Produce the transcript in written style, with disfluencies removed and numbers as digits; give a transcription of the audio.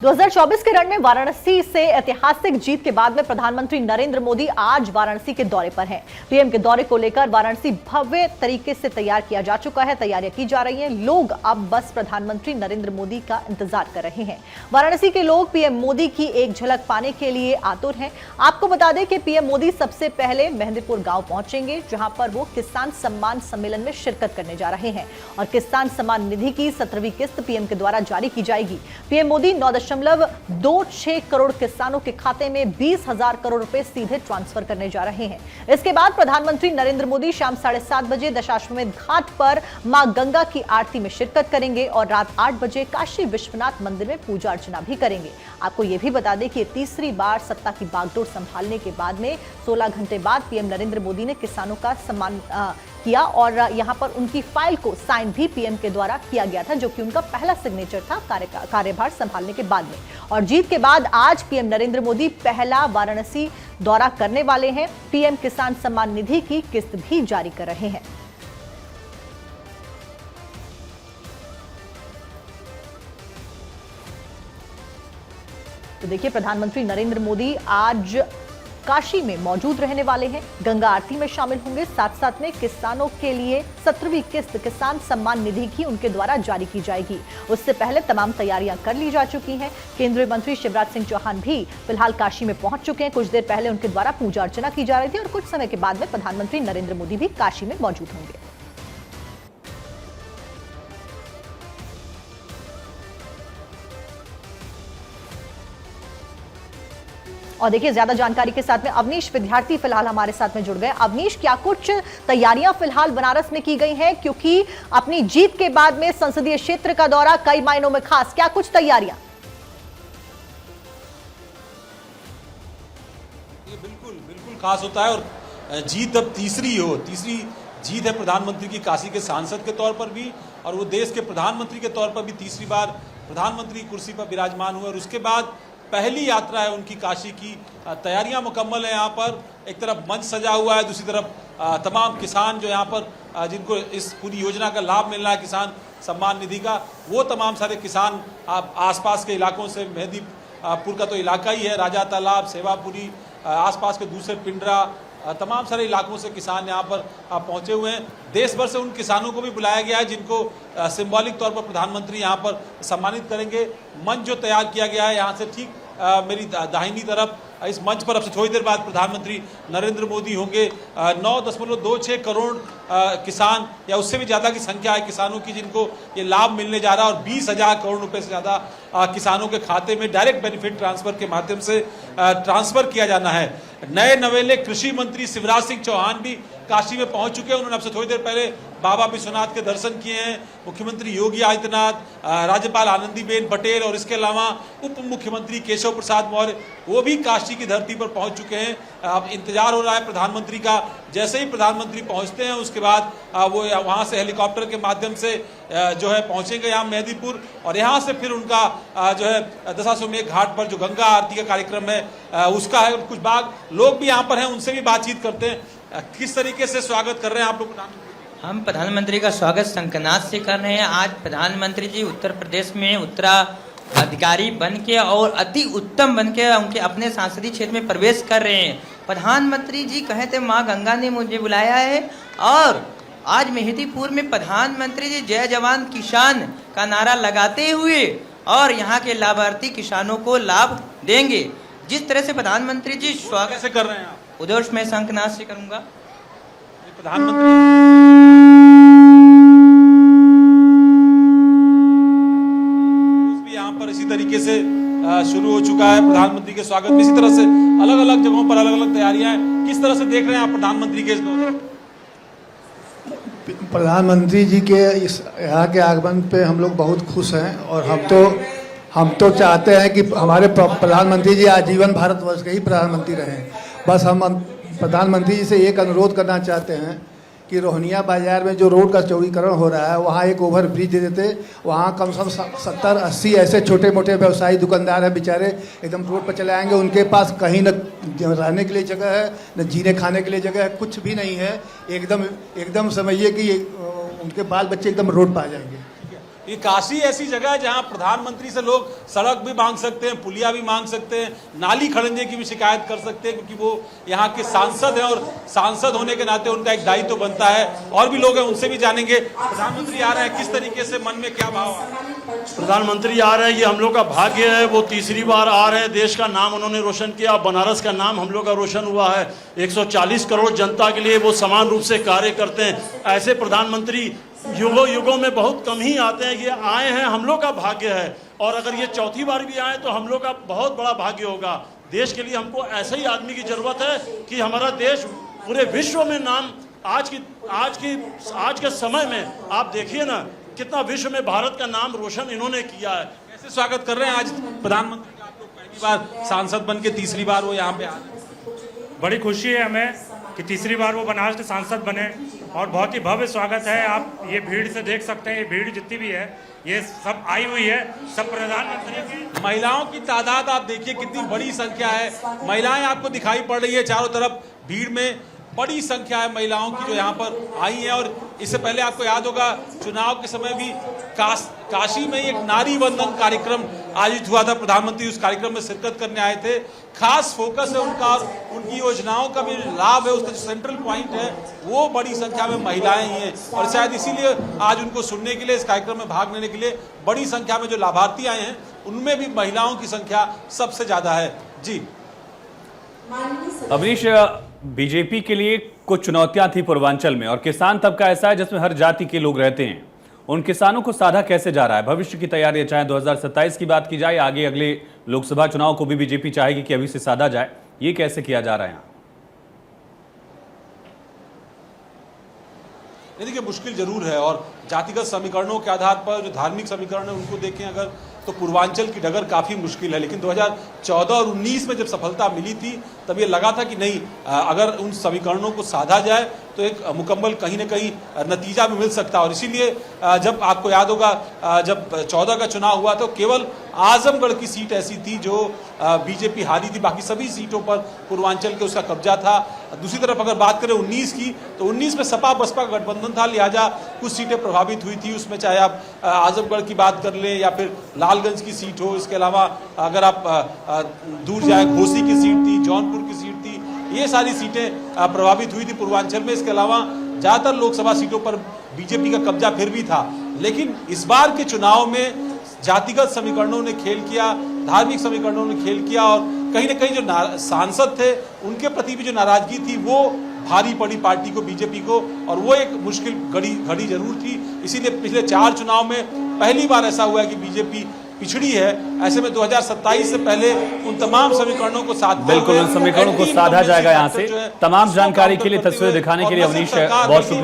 2024 के रण में वाराणसी से ऐतिहासिक जीत के बाद में प्रधानमंत्री नरेंद्र मोदी आज वाराणसी के दौरे पर हैं। पीएम के दौरे को लेकर वाराणसी भव्य तरीके से तैयार किया जा चुका है, तैयारियां की जा रही हैं। लोग अब बस प्रधानमंत्री नरेंद्र मोदी का इंतजार कर रहे हैं। वाराणसी के लोग पीएम मोदी की एक झलक पाने के लिए आतुर हैं। आपको बता दें कि पीएम मोदी सबसे पहले मेहंदीपुर गांव पहुंचेंगे, जहां पर वो किसान सम्मान सम्मेलन में शिरकत करने जा रहे हैं और किसान सम्मान निधि की 17वीं किस्त पीएम के द्वारा जारी की जाएगी। पीएम मोदी 9.26 करोड़ किसानों के खाते में 20,000 करोड़ रुपए सीधे ट्रांसफर करने जा रहे हैं। इसके बाद प्रधानमंत्री नरेंद्र मोदी शाम 7:30 बजे दशाश्वमेध घाट पर मां गंगा की आरती में शिरकत करेंगे और रात 8 बजे काशी विश्वनाथ मंदिर में पूजा अर्चना भी करेंगे। आपको यह भी बता दें कि तीसरी बार सत्ता की बागडोर संभालने के बाद में 16 घंटे बाद पीएम नरेंद्र मोदी ने किसानों का सम्मान किया और यहां पर उनकी फाइल को साइन भी पीएम के द्वारा किया गया था, जो कि उनका पहला सिग्नेचर था कार्यभार संभालने के बाद में। और जीत के बाद आज पीएम नरेंद्र मोदी पहला वाराणसी दौरा करने वाले हैं। पीएम किसान सम्मान निधि की किस्त भी जारी कर रहे हैं। तो देखिए, प्रधानमंत्री नरेंद्र मोदी आज काशी में मौजूद रहने वाले हैं, गंगा आरती में शामिल होंगे। साथ साथ में किसानों के लिए 17वीं किस्त किसान सम्मान निधि की उनके द्वारा जारी की जाएगी। उससे पहले तमाम तैयारियां कर ली जा चुकी हैं। केंद्रीय मंत्री शिवराज सिंह चौहान भी फिलहाल काशी में पहुंच चुके हैं। कुछ देर पहले उनके द्वारा पूजा अर्चना की जा रही थी और कुछ समय के बाद में प्रधानमंत्री नरेंद्र मोदी भी काशी में मौजूद होंगे। और देखिए, ज्यादा जानकारी के साथ में अवनीश विद्यार्थी फिलहाल हमारे साथ में जुड़ गए। अवनीश, क्या कुछ तैयारियां फिलहाल बनारस में की गई हैं, क्योंकि अपनी जीत के बाद में संसदीय क्षेत्र का दौरा कई मायनों में खास, क्या कुछ तैयारियां? ये बिल्कुल खास होता है और जीत अब तीसरी जीत है प्रधानमंत्री की काशी के सांसद के तौर पर भी, और वो देश के प्रधानमंत्री के तौर पर भी तीसरी बार प्रधानमंत्री कुर्सी पर विराजमान हुए। और उसके बाद पहली यात्रा है उनकी काशी की। तैयारियां मुकम्मल है। यहाँ पर एक तरफ मंच सजा हुआ है, दूसरी तरफ तमाम किसान जो यहाँ पर जिनको इस पूरी योजना का लाभ मिल रहा है, किसान सम्मान निधि का, वो तमाम सारे किसान आसपास के इलाकों से, मेहंदीपुर का तो इलाका ही है, राजा तालाब, सेवापुरी, आसपास के दूसरे पिंडरा, तमाम सारे इलाकों से किसान यहाँ पर पहुँचे हुए हैं। देश भर से उन किसानों को भी बुलाया गया है जिनको सिंबॉलिक तौर पर प्रधानमंत्री यहाँ पर सम्मानित करेंगे। मंच जो तैयार किया गया है, यहाँ से ठीक मेरी दाहिनी तरफ इस मंच पर अब से थोड़ी देर बाद प्रधानमंत्री नरेंद्र मोदी होंगे। 9.26 करोड़ किसान या उससे भी ज़्यादा की संख्या है किसानों की जिनको ये लाभ मिलने जा रहा है और 20,000 करोड़ रुपए से ज़्यादा किसानों के खाते में डायरेक्ट बेनिफिट ट्रांसफर के माध्यम से ट्रांसफर किया जाना है। नए नवेले कृषि मंत्री शिवराज सिंह चौहान भी काशी में पहुंच चुके हैं। उन्होंने अब से थोड़ी देर पहले बाबा विश्वनाथ के दर्शन किए हैं। मुख्यमंत्री योगी आदित्यनाथ, राज्यपाल आनंदीबेन पटेल और इसके अलावा उप मुख्यमंत्री केशव प्रसाद मौर्य, वो भी काशी की धरती पर पहुंच चुके हैं। अब इंतजार हो रहा है प्रधानमंत्री का। जैसे ही प्रधानमंत्री पहुंचते हैं उसके बाद वो वहां से हेलीकॉप्टर के माध्यम से जो है पहुंचेंगे यहाँ मेहंदीपुर, और यहाँ से फिर उनका जो है दशाश्वमेध घाट पर जो गंगा आरती का कार्यक्रम है उसका है। कुछ लोग भी यहाँ पर हैं, उनसे भी बातचीत करते हैं। किस तरीके से स्वागत कर रहे हैं आप लोग प्रधानमंत्री? हम प्रधानमंत्री का स्वागत शंखनाद से कर रहे हैं। आज प्रधानमंत्री जी उत्तर प्रदेश में उत्तराधिकारी बन के और अति उत्तम बन के उनके अपने संसदीय क्षेत्र में प्रवेश कर रहे हैं। प्रधानमंत्री जी कहे थे माँ गंगा ने मुझे बुलाया है, और आज मेहंदीपुर में प्रधानमंत्री जी जय जवान किसान का नारा लगाते हुए और यहाँ के लाभार्थी किसानों को लाभ देंगे। जिस तरह से प्रधानमंत्री जी स्वागत से कर रहे हैं आप? उधर मैं शंखनाद से करूंगा। प्रधानमंत्री भी यहाँ पर इसी तरीके से शुरू हो चुका है। प्रधानमंत्री के स्वागत में इसी तरह से अलग अलग जगहों पर अलग अलग तैयारियां हैं। किस तरह से देख रहे हैं आप प्रधानमंत्री के इस दौरे? प्रधानमंत्री जी के इस यहाँ के आगमन पे हम लोग बहुत खुश हैं, और हम तो चाहते हैं कि हमारे प्रधानमंत्री जी आजीवन भारतवर्ष के ही प्रधानमंत्री रहें। बस हम प्रधानमंत्री जी से एक अनुरोध करना चाहते हैं कि रोहनिया बाजार में जो रोड का चौड़ीकरण हो रहा है, वहाँ एक ओवर ब्रिज दे देते। वहाँ कम से कम 70-80 ऐसे छोटे मोटे व्यवसायी दुकानदार हैं, बेचारे एकदम रोड पर चले आएंगे। उनके पास कहीं न रहने के लिए जगह है, न जीने खाने के लिए जगह है, कुछ भी नहीं है। एकदम समझिए कि उनके बाल बच्चे एकदम रोड पर आ जाएंगे। ये काशी ऐसी जगह है जहां प्रधानमंत्री से लोग सड़क भी मांग सकते हैं, पुलिया भी मांग सकते हैं, नाली खड़ंजे की भी शिकायत कर सकते हैं, क्योंकि वो यहाँ के सांसद हैं और सांसद होने के नाते उनका एक दायित्व बनता है। और भी लोग हैं, उनसे भी जानेंगे। प्रधानमंत्री आ रहे हैं, किस तरीके से मन में क्या भाव है? प्रधानमंत्री आ रहे हैं, ये हम लोग का भाग्य है। वो तीसरी बार आ रहे हैं, देश का नाम उन्होंने रोशन किया, बनारस का नाम हम लोग का रोशन हुआ है। 140 करोड़ जनता के लिए वो समान रूप से कार्य करते हैं। ऐसे प्रधानमंत्री युगों युगों में बहुत कम ही आते हैं। ये आए हैं, हम लोग का भाग्य है। और अगर ये चौथी बार भी आए तो हम लोग का बहुत बड़ा भाग्य होगा। देश के लिए हमको ऐसे ही आदमी की जरूरत है कि हमारा देश पूरे विश्व में नाम आज के समय में आप देखिए ना, कितना विश्व में भारत का नाम रोशन इन्होंने किया है। कैसे स्वागत कर रहे हैं आज प्रधानमंत्री का? आप लोग पहली बार सांसद बन के तीसरी बार वो यहाँ पे आ रहे हैं। बड़ी खुशी है हमें कि तीसरी बार वो बनारस के सांसद बने और बहुत ही भव्य स्वागत है। आप ये भीड़ से देख सकते हैं, ये भीड़ जितनी भी है ये सब आई हुई है, सब प्रधानमंत्री की। महिलाओं की तादाद आप देखिए कितनी बड़ी संख्या है। महिलाएं आपको दिखाई पड़ रही है चारों तरफ, भीड़ में बड़ी संख्या है महिलाओं की जो यहाँ पर आई है। और इससे पहले आपको याद होगा चुनाव के समय भी काशी में एक नारी वंदन कार्यक्रम आयोजित हुआ था। प्रधानमंत्री उस कार्यक्रम में शिरकत करने आए थे। खास फोकस है उनका, उनकी योजनाओं का भी लाभ है, उसका जो सेंट्रल पॉइंट है वो बड़ी संख्या में महिलाएं ही हैं। और शायद इसीलिए आज उनको सुनने के लिए, इस कार्यक्रम में भाग लेने के लिए बड़ी संख्या में जो लाभार्थी आए हैं उनमें भी महिलाओं की संख्या सबसे ज्यादा है। जी अवनीश, बीजेपी के लिए कुछ चुनौतियां थी पूर्वांचल में, और किसान तबका ऐसा है जिसमें हर जाति के लोग रहते हैं। उन किसानों को साधा कैसे जा रहा है? भविष्य की तैयारी, चाहे 2027 की बात की जाए, आगे अगले लोकसभा चुनाव को भी बीजेपी चाहेगी कि अभी से साधा जाए, ये कैसे किया जा रहा है? देखिए मुश्किल जरूर है, और जातिगत समीकरणों के आधार पर जो धार्मिक समीकरण है उनको देखें अगर, तो पूर्वांचल की डगर काफ़ी मुश्किल है। लेकिन 2014 और 19 में जब सफलता मिली थी तब ये लगा था कि नहीं, अगर उन समीकरणों को साधा जाए तो एक मुकम्मल कहीं ना कहीं नतीजा भी मिल सकता है। और इसीलिए जब आपको याद होगा जब 14 का चुनाव हुआ तो केवल आजमगढ़ की सीट ऐसी थी जो बीजेपी हारी थी, बाकी सभी सीटों पर पूर्वांचल के उसका कब्जा था। दूसरी तरफ अगर बात करें 19 की, तो 19 में सपा बसपा का गठबंधन था, लिहाजा कुछ सीटें प्रभावित हुई थी उसमें, चाहे आप आजमगढ़ की बात कर लें या फिर लालगंज की सीट हो। इसके अलावा अगर आप दूर जाए, घोसी की सीट थी, जौनपुर की सीट थी, ये सारी सीटें प्रभावित हुई थी पूर्वांचल में। इसके अलावा ज़्यादातर लोकसभा सीटों पर बीजेपी का कब्जा फिर भी था। लेकिन इस बार के चुनाव में जातिगत समीकरणों ने खेल किया, धार्मिक समीकरणों ने खेल किया, और कहीं ना कहीं जो सांसद थे उनके प्रति भी जो नाराजगी थी वो भारी पड़ी पार्टी को, बीजेपी को, और वो एक मुश्किल घड़ी जरूर थी। इसीलिए पिछले 4 चुनाव में पहली बार ऐसा हुआ है कि बीजेपी पिछड़ी है। ऐसे में 2027 से पहले उन तमाम समीकरणों को साध, बिल्कुल उन समीकरणों को साधा जाएगा। यहाँ से तमाम जानकारी के लिए, तस्वीर दिखाने के लिए अवनीश बहुत शुक्रिया।